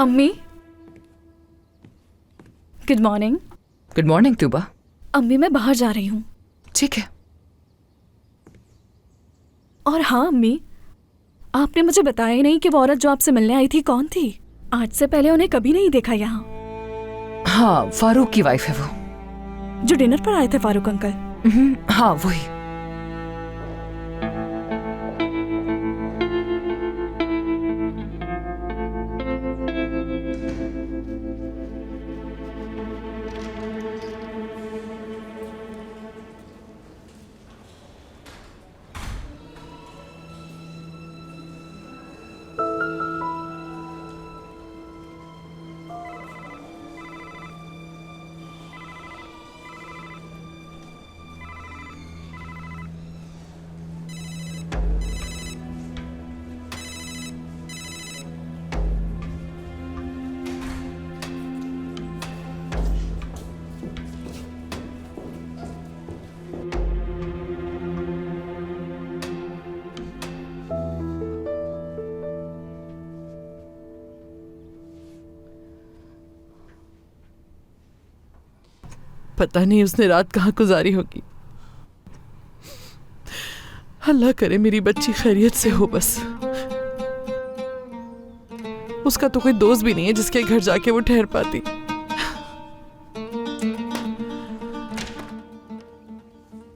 अम्मी, good morning. Good morning Tuba. अम्मी मैं बाहर जा रही हूँ। ठीक है। और हाँ अम्मी, आपने मुझे बताया ही नहीं कि वो औरत जो आपसे मिलने आई थी कौन थी। आज से पहले उन्हें कभी नहीं देखा यहाँ। हाँ, फारूक की वाइफ है वो। जो डिनर पर आए थे फारूक अंकल। हाँ वही। पता नहीं उसने रात कहाँ गुजारी होगी। अल्लाह करे मेरी बच्ची खैरियत से हो बस। उसका तो कोई दोस्त भी नहीं है जिसके घर जाके वो ठहर पाती।